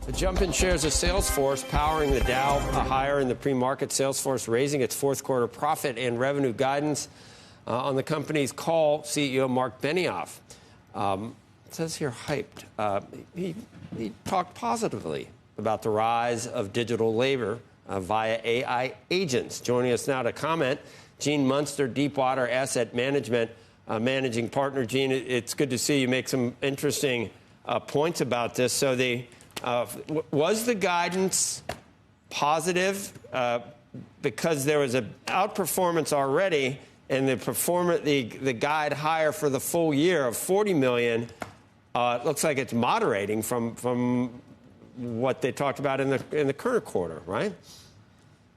The jump in shares of Salesforce powering the Dow higher in the pre-market. Salesforce raising its fourth quarter profit and revenue guidance. On the company's call, CEO Mark Benioff says here hyped. He talked positively about the rise of digital labor via AI agents. Joining us now to comment, Gene Munster, Deepwater Asset Management managing partner. Gene, it's good to see you make some interesting points about this. So was the guidance positive because there was an outperformance already, and the guide higher for the full year of 40 million looks like it's moderating from what they talked about in the current quarter, right?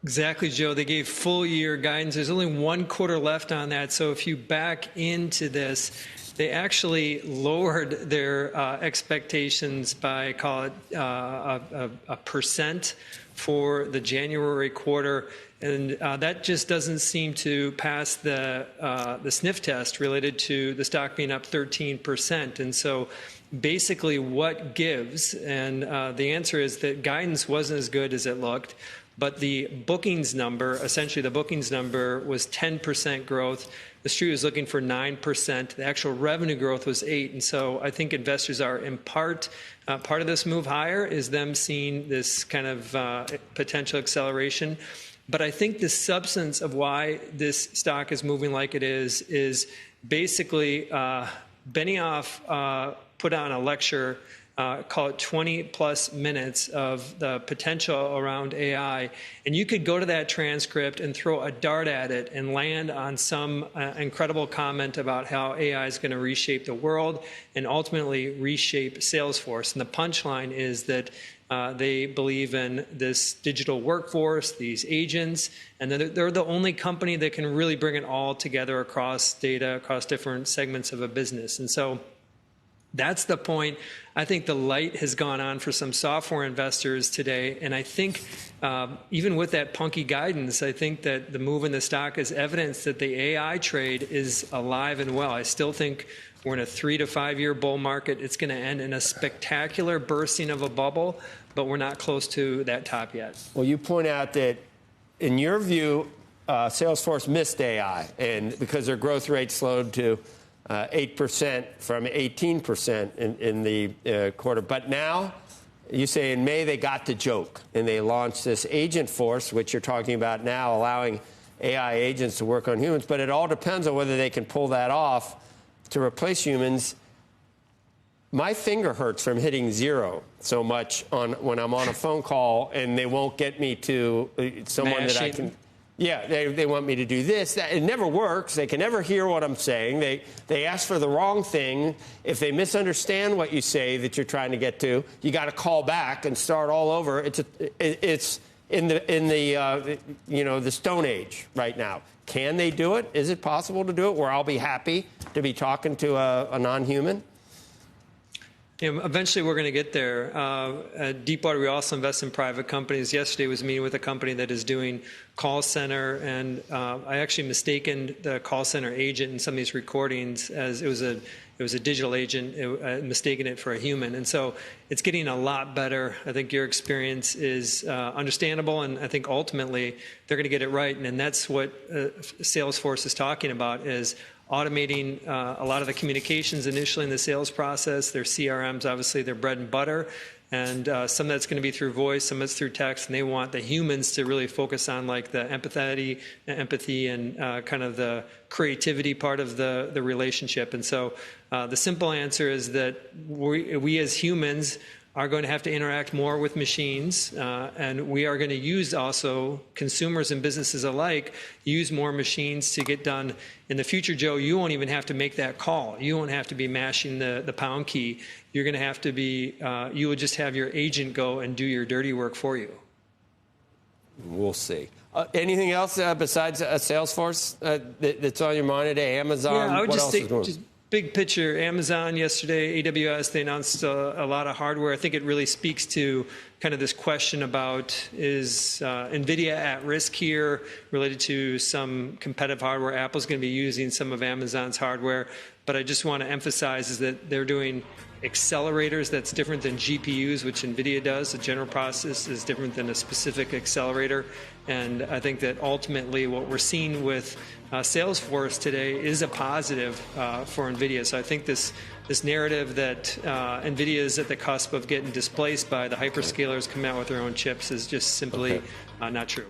Exactly, Joe. They gave full year guidance. There's only one quarter left on that. So if you back into this, they actually lowered their expectations by, call it, a percent for the January quarter. And that just doesn't seem to pass the sniff test related to the stock being up 13%. And so basically what gives, and the answer is that guidance wasn't as good as it looked. But the bookings number, essentially the bookings number was 10% growth. The street was looking for 9%. The actual revenue growth was 8%. And so I think investors are in part of this move higher is them seeing this kind of potential acceleration. But I think the substance of why this stock is moving like it is basically Benioff put on a lecture, call it 20 plus minutes of the potential around AI. And you could go to that transcript and throw a dart at it and land on some incredible comment about how AI is going to reshape the world and ultimately reshape Salesforce. And the punchline is that they believe in this digital workforce, these agents, and they're the only company that can really bring it all together across data, across different segments of a business. And so that's the point. I think the light has gone on for some software investors today. And I think even with that punky guidance, I think that the move in the stock is evidence that the AI trade is alive and well. I still think we're in a 3 to 5 year bull market. It's going to end in a spectacular bursting of a bubble, but we're not close to that top yet. Well, you point out that, in your view, Salesforce missed AI, and because their growth rate slowed to 8% from 18% in the quarter. But now, you say in May they got the joke, and they launched this agent force, which you're talking about now, allowing AI agents to work on humans. But it all depends on whether they can pull that off to replace humans. My finger hurts from hitting 0 so much when I'm on a phone call, and they won't get me to someone that I can... Yeah, they want me to do this. It never works. They can never hear what I'm saying. They ask for the wrong thing. If they misunderstand what you say that you're trying to get to, you got to call back and start all over. It's in the Stone Age right now. Can they do it? Is it possible to do it where I'll be happy to be talking to a non-human? Yeah, eventually we're going to get there. At Deepwater, we also invest in private companies. Yesterday was meeting with a company that is doing call center, and I actually mistaken the call center agent in some of these recordings as it was a digital agent, mistaking it for a human. And so it's getting a lot better. I think your experience is understandable, and I think ultimately they're going to get it right. And that's what Salesforce is talking about, is automating a lot of the communications initially in the sales process. Their CRMs, obviously, their bread and butter. And some of that's going to be through voice, some of it's through text, and they want the humans to really focus on like the empathy and kind of the creativity part of the relationship. And so the simple answer is that we as humans are going to have to interact more with machines, and we are going to use also, consumers and businesses alike, use more machines to get done. In the future, Joe, you won't even have to make that call. You won't have to be mashing the pound key. You're going to have to be, you would just have your agent go and do your dirty work for you. We'll see. Anything else besides Salesforce that's on your mind today? Amazon? Yeah, I would what just else say, is going on? just big picture. Amazon yesterday, AWS, they announced a lot of hardware. I think it really speaks to kind of this question about, is NVIDIA at risk here related to some competitive hardware? Apple's going to be using some of Amazon's hardware. But I just want to emphasize is that they're doing accelerators that's different than GPUs, which NVIDIA does. The general process is different than a specific accelerator. And I think that ultimately what we're seeing with Salesforce today is a positive for NVIDIA. So I think this narrative that NVIDIA is at the cusp of getting displaced by the hyperscalers coming out with their own chips is just simply not true.